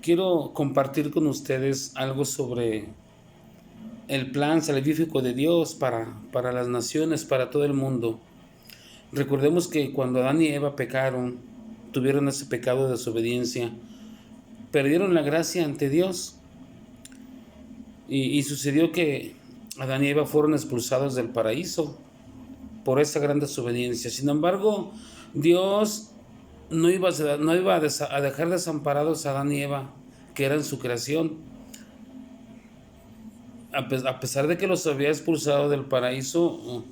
Quiero compartir con ustedes algo sobre el plan salvífico de Dios para las naciones, para todo el mundo. Recordemos que cuando Adán y Eva pecaron, tuvieron ese pecado de desobediencia, perdieron la gracia ante Dios y sucedió que Adán y Eva fueron expulsados del paraíso por esa gran desobediencia. Sin embargo, Dios no iba a dejar desamparados a Adán y Eva, que eran su creación. A pesar de que los había expulsado del paraíso,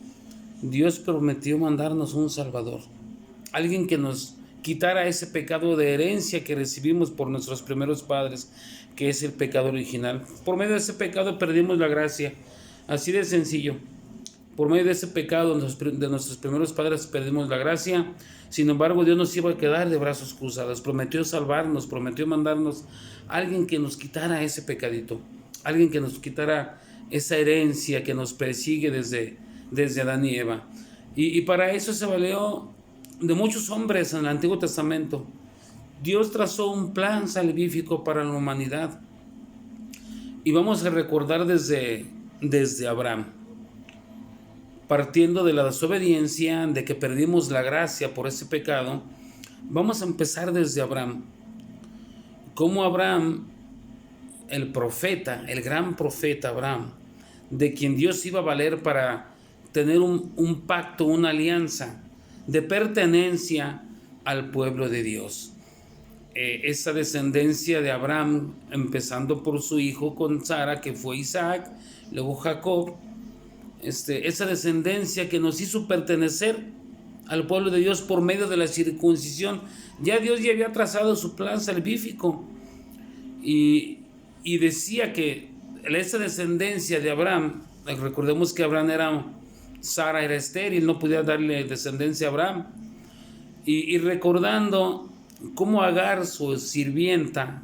Dios prometió mandarnos un Salvador, alguien que nos quitara ese pecado de herencia que recibimos por nuestros primeros padres, que es el pecado original. Por medio de ese pecado perdimos la gracia, así de sencillo. Por medio de ese pecado de nuestros primeros padres perdimos la gracia. Sin embargo, Dios nos iba a quedar de brazos cruzados. Prometió salvarnos, prometió mandarnos a alguien que nos quitara ese pecadito, alguien que nos quitara esa herencia que nos persigue desde Adán y Eva. Y para eso se valió de muchos hombres en el Antiguo Testamento. Dios trazó un plan salvífico para la humanidad. Y vamos a recordar desde Abraham. Partiendo de la desobediencia, de que perdimos la gracia por ese pecado, vamos a empezar desde Abraham. Cómo Abraham, el profeta, el gran profeta Abraham, de quien Dios iba a valer para tener un pacto, una alianza de pertenencia al pueblo de Dios. Esa descendencia de Abraham, empezando por su hijo con Sara, que fue Isaac, luego Jacob, esa descendencia que nos hizo pertenecer al pueblo de Dios por medio de la circuncisión. Dios ya había trazado su plan salvífico y decía que esa descendencia de Abraham, recordemos que Sara era estéril, no podía darle descendencia a Abraham, y recordando cómo Agar, su sirvienta,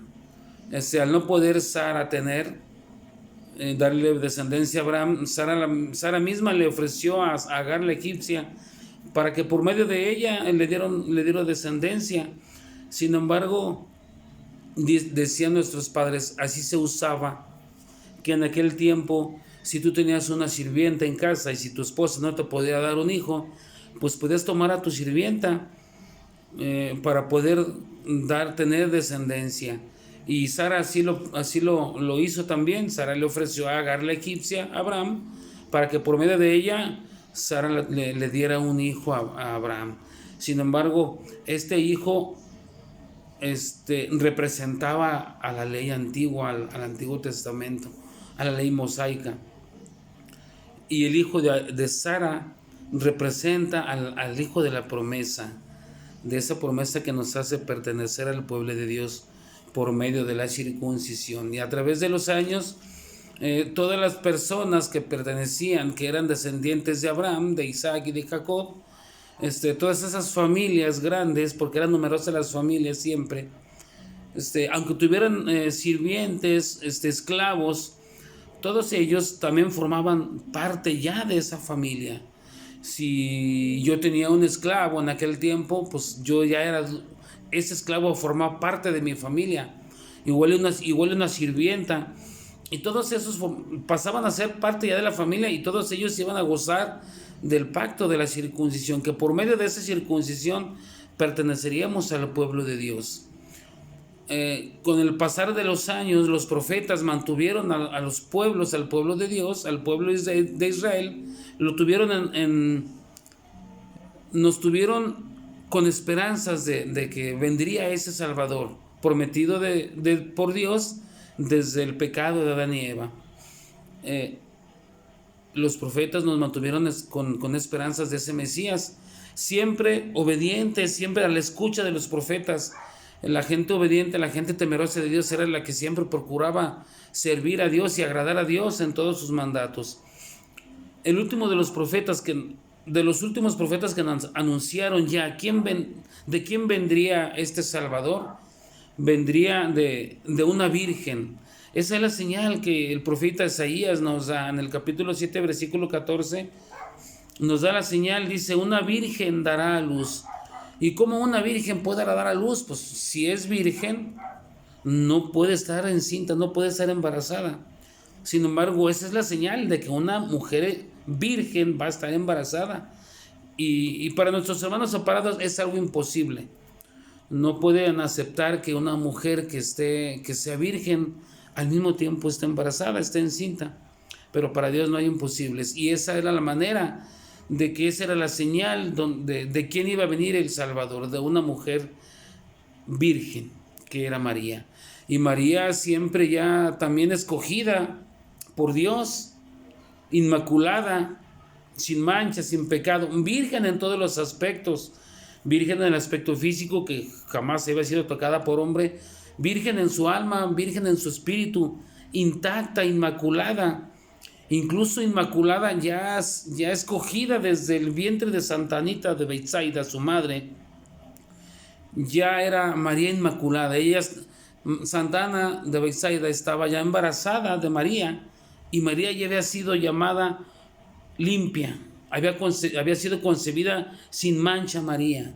al no poder Sara darle descendencia a Abraham, Sara misma le ofreció a Agar la egipcia para que por medio de ella le dieron descendencia. Sin embargo, decían nuestros padres, así se usaba, que en aquel tiempo, si tú tenías una sirvienta en casa y si tu esposa no te podía dar un hijo, pues podías tomar a tu sirvienta para poder tener descendencia. Y Sara así lo hizo también. Sara le ofreció a Agar la egipcia a Abraham para que por medio de ella Sara le diera un hijo a Abraham. Sin embargo, este hijo representaba a la ley antigua, al Antiguo Testamento, a la ley mosaica. Y el hijo de Sara representa al hijo de la promesa, de esa promesa que nos hace pertenecer al pueblo de Dios por medio de la circuncisión. Y a través de los años, todas las personas que pertenecían, que eran descendientes de Abraham, de Isaac y de Jacob, todas esas familias grandes, porque eran numerosas las familias siempre, aunque tuvieran sirvientes, esclavos, todos ellos también formaban parte ya de esa familia. Si yo tenía un esclavo en aquel tiempo, pues ese esclavo formaba parte de mi familia, igual una sirvienta, y todos esos pasaban a ser parte ya de la familia, y todos ellos iban a gozar del pacto de la circuncisión, que por medio de esa circuncisión perteneceríamos al pueblo de Dios. Con el pasar de los años, los profetas mantuvieron a los pueblos, al pueblo de Dios, al pueblo de Israel, nos tuvieron con esperanzas de que vendría ese Salvador, prometido por Dios desde el pecado de Adán y Eva. Los profetas nos mantuvieron con esperanzas de ese Mesías, siempre obedientes, siempre a la escucha de los profetas. La gente obediente, la gente temerosa de Dios era la que siempre procuraba servir a Dios y agradar a Dios en todos sus mandatos. El último de los últimos profetas que anunciaron ya de quién vendría este Salvador, vendría de una virgen. Esa es la señal que el profeta Isaías nos da en el capítulo 7, versículo 14. Nos da la señal, dice, una virgen dará a luz. ¿Y cómo una virgen puede dar a luz? Pues si es virgen, no puede estar encinta, no puede estar embarazada. Sin embargo, esa es la señal de que una mujer virgen va a estar embarazada. Y para nuestros hermanos separados es algo imposible. No pueden aceptar que una mujer que sea virgen al mismo tiempo esté embarazada, esté encinta. Pero para Dios no hay imposibles. Y esa era la manera de que esa era la señal de quién iba a venir el Salvador, de una mujer virgen, que era María. Y María siempre ya también escogida por Dios, inmaculada, sin mancha, sin pecado, virgen en todos los aspectos, virgen en el aspecto físico, que jamás había sido tocada por hombre, virgen en su alma, virgen en su espíritu, intacta, inmaculada, incluso inmaculada ya escogida desde el vientre de Santa Anita de Betsaida, su madre. Ya era María Inmaculada. Santa Ana de Betsaida estaba ya embarazada de María, y María ya había sido llamada limpia, había sido concebida sin mancha María.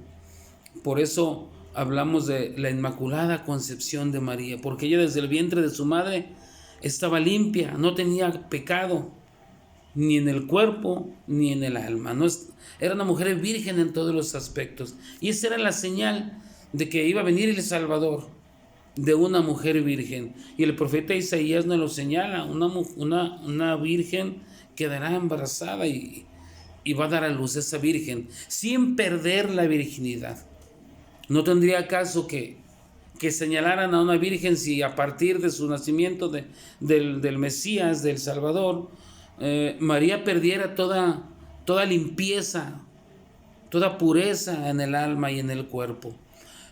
Por eso hablamos de la Inmaculada Concepción de María, porque ella desde el vientre de su madre estaba limpia, no tenía pecado, ni en el cuerpo ni en el alma. Era una mujer virgen en todos los aspectos. Y esa era la señal de que iba a venir el Salvador, de una mujer virgen. Y el profeta Isaías nos lo señala: una virgen quedará embarazada y va a dar a luz, esa virgen, sin perder la virginidad. No tendría caso que señalaran a una virgen si a partir de su nacimiento del Mesías, del Salvador, María perdiera toda limpieza, toda pureza en el alma y en el cuerpo.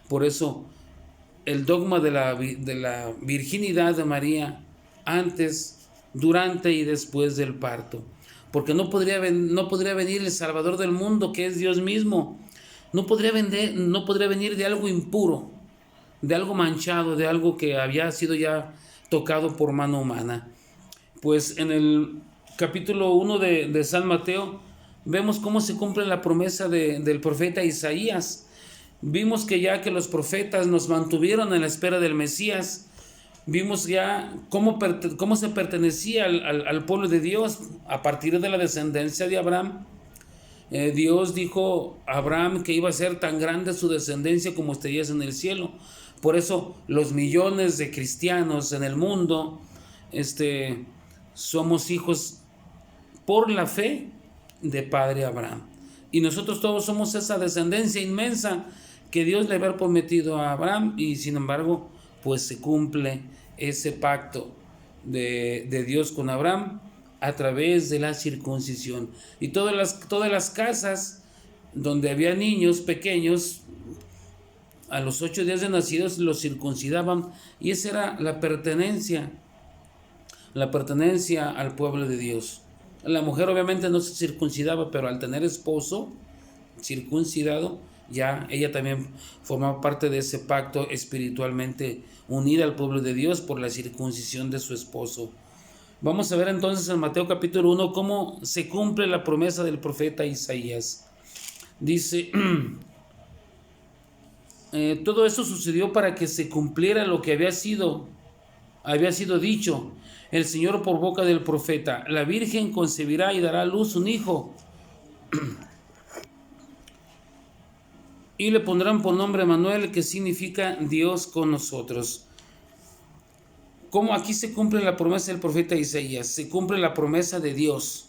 Por eso el dogma de la virginidad de María antes, durante y después del parto, porque no podría venir el Salvador del mundo, que es Dios mismo. No podría venir de algo impuro, de algo manchado, de algo que había sido ya tocado por mano humana. Pues en el capítulo 1 de San Mateo vemos cómo se cumple la promesa del profeta Isaías. Vimos que ya que los profetas nos mantuvieron en la espera del Mesías, vimos ya cómo se pertenecía al pueblo de Dios a partir de la descendencia de Abraham. Dios dijo a Abraham que iba a ser tan grande su descendencia como estrellas en el cielo. Por eso los millones de cristianos en el mundo somos hijos por la fe de Padre Abraham. Y nosotros todos somos esa descendencia inmensa que Dios le había prometido a Abraham, y sin embargo, pues se cumple ese pacto de Dios con Abraham a través de la circuncisión. Y todas las casas donde había niños pequeños, a los 8 días de nacidos los circuncidaban, y esa era la pertenencia al pueblo de Dios. La mujer obviamente no se circuncidaba, pero al tener esposo circuncidado, ya ella también formaba parte de ese pacto, espiritualmente unida al pueblo de Dios por la circuncisión de su esposo. Vamos a ver entonces en Mateo capítulo 1 cómo se cumple la promesa del profeta Isaías. Dice: todo eso sucedió para que se cumpliera lo que había sido dicho el Señor por boca del profeta: la Virgen concebirá y dará a luz un hijo, y le pondrán por nombre Manuel, que significa Dios con nosotros. ¿Cómo aquí se cumple la promesa del profeta Isaías? Se cumple la promesa de Dios,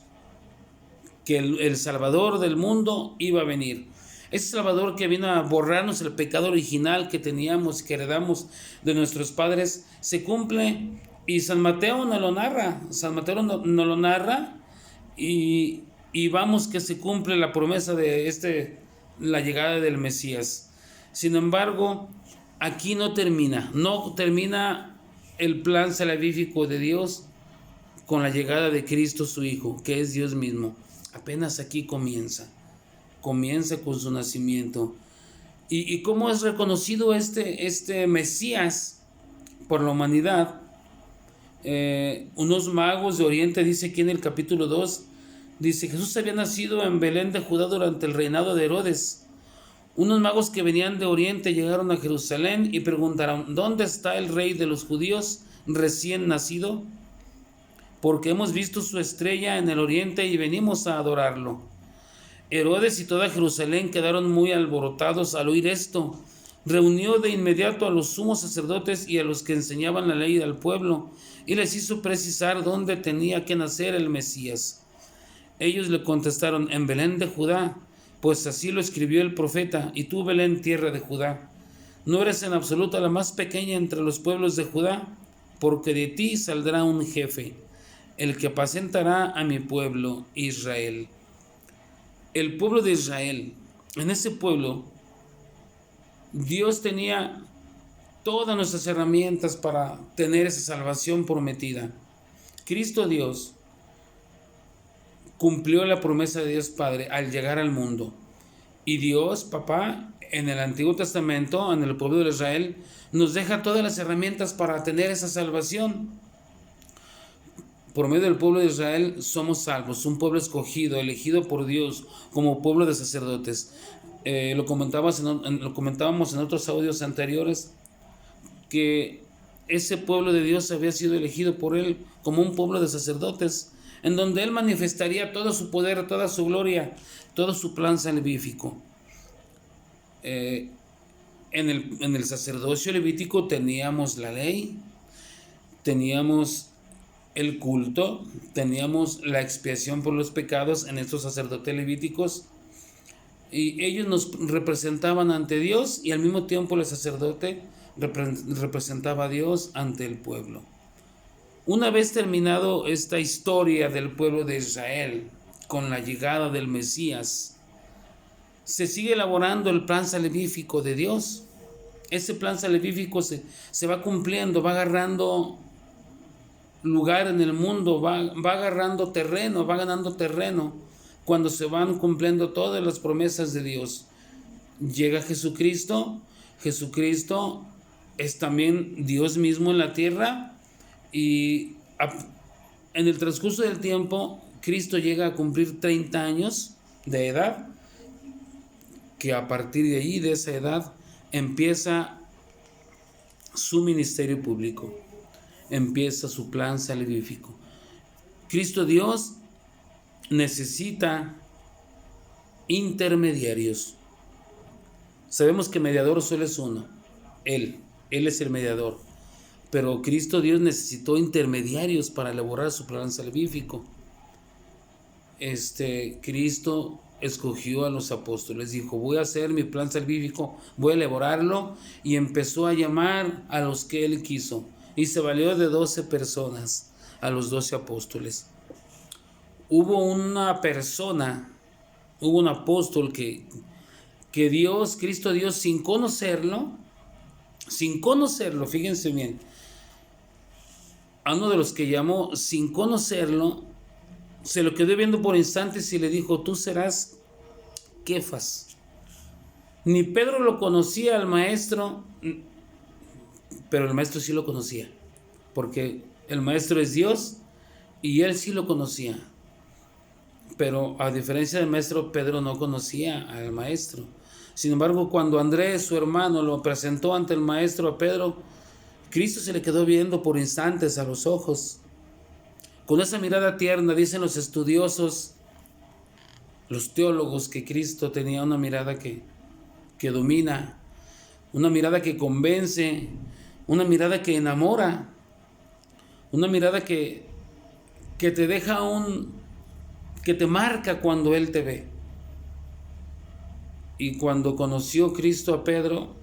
que el Salvador del mundo iba a venir. Ese Salvador que vino a borrarnos el pecado original que teníamos, que heredamos de nuestros padres, se cumple, y San Mateo nos lo narra. Y vamos que se cumple la promesa de la llegada del Mesías. Sin embargo, aquí no termina el plan salvífico de Dios con la llegada de Cristo su Hijo, que es Dios mismo. Apenas aquí comienza con su nacimiento. ¿Y cómo es reconocido este Mesías por la humanidad? Unos magos de Oriente, dice aquí en el capítulo 2, dice: Jesús había nacido en Belén de Judá durante el reinado de Herodes. Unos magos que venían de Oriente llegaron a Jerusalén y preguntaron: ¿dónde está el rey de los judíos recién nacido? Porque hemos visto su estrella en el Oriente y venimos a adorarlo. Herodes y toda Jerusalén quedaron muy alborotados al oír esto. Reunió de inmediato a los sumos sacerdotes y a los que enseñaban la ley al pueblo, y les hizo precisar dónde tenía que nacer el Mesías. Ellos le contestaron: en Belén de Judá, pues así lo escribió el profeta. Y tú, Belén, tierra de Judá, no eres en absoluto la más pequeña entre los pueblos de Judá, porque de ti saldrá un jefe, el que apacentará a mi pueblo Israel. El pueblo de Israel, en ese pueblo, Dios tenía todas nuestras herramientas para tener esa salvación prometida. Cristo Dios cumplió la promesa de Dios Padre al llegar al mundo. Y Dios, Papá, en el Antiguo Testamento, en el pueblo de Israel, nos deja todas las herramientas para tener esa salvación. Por medio del pueblo de Israel somos salvos, un pueblo escogido, elegido por Dios como pueblo de sacerdotes. Lo comentábamos en otros audios anteriores, que ese pueblo de Dios había sido elegido por Él como un pueblo de sacerdotes, en donde Él manifestaría todo su poder, toda su gloria, todo su plan salvífico. En el sacerdocio levítico teníamos la ley, teníamos el culto, teníamos la expiación por los pecados en estos sacerdotes levíticos, y ellos nos representaban ante Dios, y al mismo tiempo el sacerdote representaba a Dios ante el pueblo. Una vez terminado esta historia del pueblo de Israel con la llegada del Mesías, se sigue elaborando el plan salvífico de Dios. Ese plan salvífico se va cumpliendo, va agarrando lugar en el mundo, va agarrando terreno, va ganando terreno cuando se van cumpliendo todas las promesas de Dios. Llega Jesucristo. Jesucristo es también Dios mismo en la tierra, y en el transcurso del tiempo Cristo llega a cumplir 30 años de edad, que a partir de ahí, de esa edad, empieza su ministerio público, empieza su plan salvífico. Cristo Dios necesita intermediarios. Sabemos que mediador solo es uno, Él es el mediador, pero Cristo Dios necesitó intermediarios para elaborar su plan salvífico. Cristo escogió a los apóstoles, dijo: voy a hacer mi plan salvífico, voy a elaborarlo, y empezó a llamar a los que Él quiso, y se valió de 12 personas, a los 12 apóstoles. Hubo un apóstol que Cristo Dios, sin conocerlo, fíjense bien, a uno de los que llamó sin conocerlo, se lo quedó viendo por instantes y le dijo: tú serás Kefas. Ni Pedro lo conocía al maestro, pero el maestro sí lo conocía, porque el maestro es Dios y él sí lo conocía. Pero a diferencia del maestro, Pedro no conocía al maestro. Sin embargo, cuando Andrés, su hermano, lo presentó ante el maestro a Pedro, Cristo se le quedó viendo por instantes a los ojos. Con esa mirada tierna, dicen los estudiosos, los teólogos, que Cristo tenía una mirada que domina, una mirada que convence, una mirada que enamora, una mirada que te deja que te marca cuando Él te ve. Y cuando conoció Cristo a Pedro,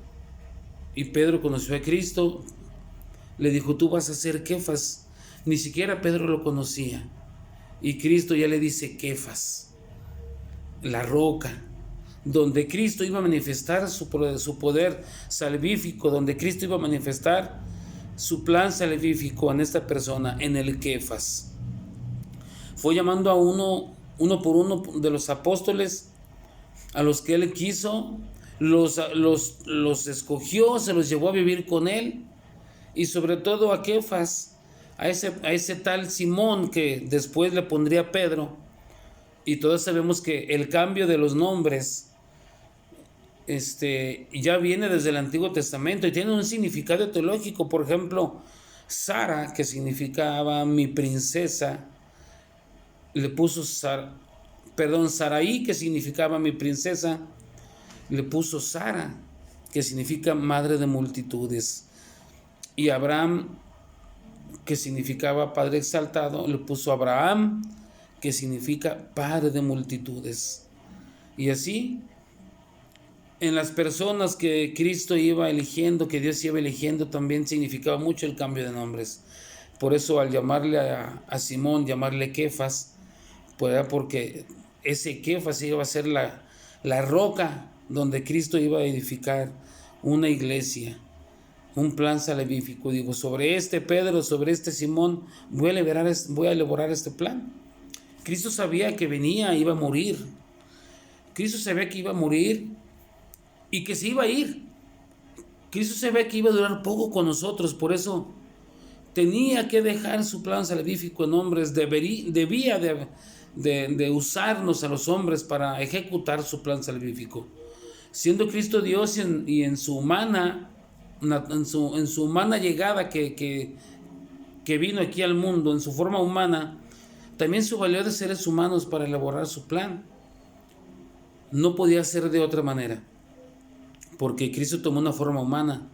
y Pedro conoció a Cristo, le dijo: tú vas a ser Kefas. Ni siquiera Pedro lo conocía, y Cristo ya le dice Kefas, la roca, donde Cristo iba a manifestar su poder salvífico, donde Cristo iba a manifestar su plan salvífico en esta persona, en el Kefas. Fue llamando a uno por uno de los apóstoles, a los que Él quiso, los escogió, se los llevó a vivir con Él, y sobre todo a Kefas, a ese tal Simón que después le pondría Pedro. Y todos sabemos que el cambio de los nombres ya viene desde el Antiguo Testamento y tiene un significado teológico. Por ejemplo, Sara, que significaba mi princesa, le puso Saraí, que significaba mi princesa, le puso Sara, que significa madre de multitudes. Y Abraham, que significaba padre exaltado, le puso Abraham, que significa padre de multitudes. Y así, en las personas que Cristo iba eligiendo, que Dios iba eligiendo, también significaba mucho el cambio de nombres. Por eso al llamarle a Simón, llamarle Kefas, pues porque ese Kefas iba a ser la roca donde Cristo iba a edificar una iglesia, un plan salvífico. Digo, sobre este Pedro, sobre este Simón, voy a elaborar este plan. Cristo sabía que venía, iba a morir. Cristo sabía que iba a morir y que se iba a ir. Cristo sabía que iba a durar poco con nosotros, por eso tenía que dejar su plan salvífico en hombres, debía de usarnos a los hombres para ejecutar su plan salvífico. Siendo Cristo Dios y en su humana llegada que vino aquí al mundo, en su forma humana, también se valió de seres humanos para elaborar su plan. No podía ser de otra manera, porque Cristo tomó una forma humana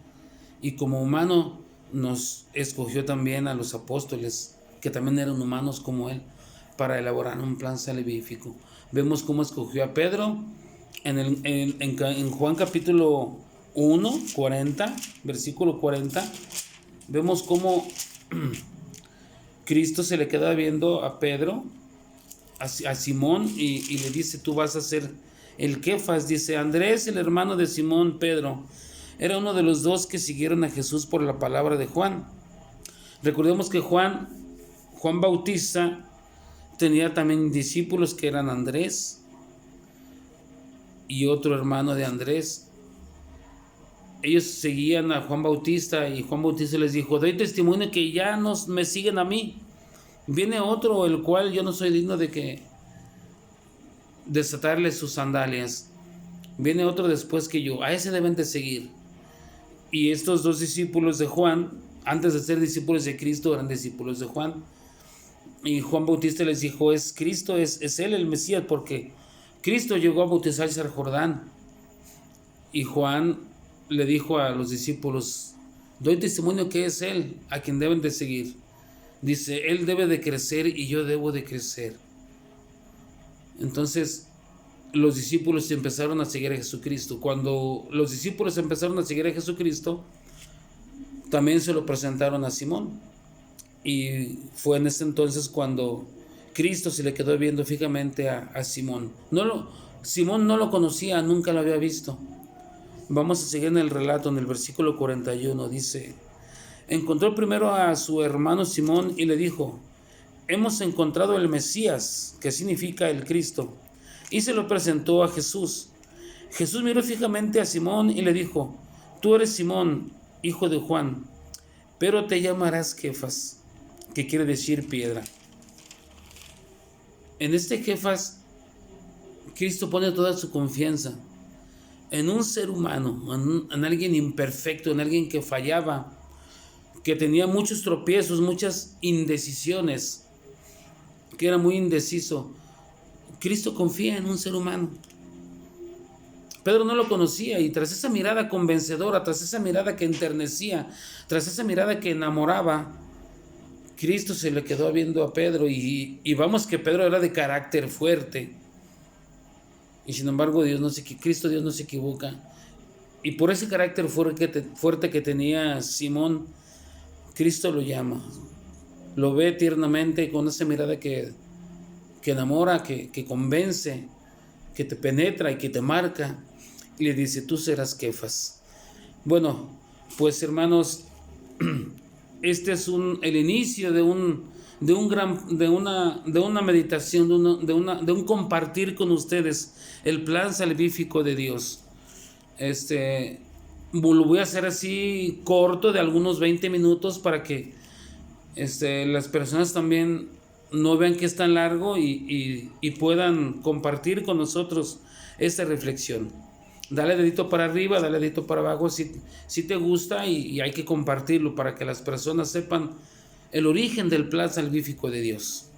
y como humano nos escogió también a los apóstoles, que también eran humanos como Él, para elaborar un plan salvífico. Vemos cómo escogió a Pedro en Juan capítulo 1, 40, versículo 40. Vemos cómo Cristo se le queda viendo a Pedro, a Simón, y le dice: tú vas a ser el Kefas. Dice: Andrés, el hermano de Simón Pedro, era uno de los dos que siguieron a Jesús por la palabra de Juan. Recordemos que Juan Bautista tenía también discípulos que eran Andrés y otro hermano de Andrés. Ellos seguían a Juan Bautista y Juan Bautista les dijo: doy testimonio que ya me siguen a mí. Viene otro, el cual yo no soy digno de que desatarle sus sandalias. Viene otro después que yo, a ese deben de seguir. Y estos dos discípulos de Juan, antes de ser discípulos de Cristo, eran discípulos de Juan. Y Juan Bautista les dijo: es Cristo, es Él el Mesías, porque Cristo llegó a bautizarse al Jordán. Y Juan le dijo a los discípulos: doy testimonio que es Él a quien deben de seguir. Dice: Él debe de crecer y yo debo de crecer. Entonces los discípulos empezaron a seguir a Jesucristo. Cuando los discípulos empezaron a seguir a Jesucristo, también se lo presentaron a Simón. Y fue en ese entonces cuando Cristo se le quedó viendo fijamente a Simón. Simón no lo conocía, nunca lo había visto. Vamos a seguir en el relato, en el versículo 41. Dice: encontró primero a su hermano Simón y le dijo: hemos encontrado el Mesías, que significa el Cristo. Y se lo presentó a Jesús. Jesús miró fijamente a Simón y le dijo: tú eres Simón, hijo de Juan, pero te llamarás Kefas, que quiere decir piedra. En este Kefas, Cristo pone toda su confianza en un ser humano, en alguien imperfecto, en alguien que fallaba, que tenía muchos tropiezos, muchas indecisiones, que era muy indeciso. Cristo confía en un ser humano. Pedro no lo conocía y tras esa mirada convencedora, tras esa mirada que enternecía, tras esa mirada que enamoraba, Cristo se le quedó viendo a Pedro y vamos que Pedro era de carácter fuerte. Y sin embargo Cristo Dios no se equivoca. Y por ese carácter fuerte que tenía Simón, Cristo lo llama. Lo ve tiernamente con esa mirada que enamora, que convence, que te penetra y que te marca. Y le dice: tú serás Kefas. Bueno, pues hermanos, este es el inicio de una meditación, de un compartir con ustedes el plan salvífico de Dios. Lo voy a hacer así corto, de algunos 20 minutos, para que las personas también no vean que es tan largo y puedan compartir con nosotros esta reflexión. Dale dedito para arriba, dale dedito para abajo si te gusta y hay que compartirlo para que las personas sepan el origen del plan salvífico de Dios.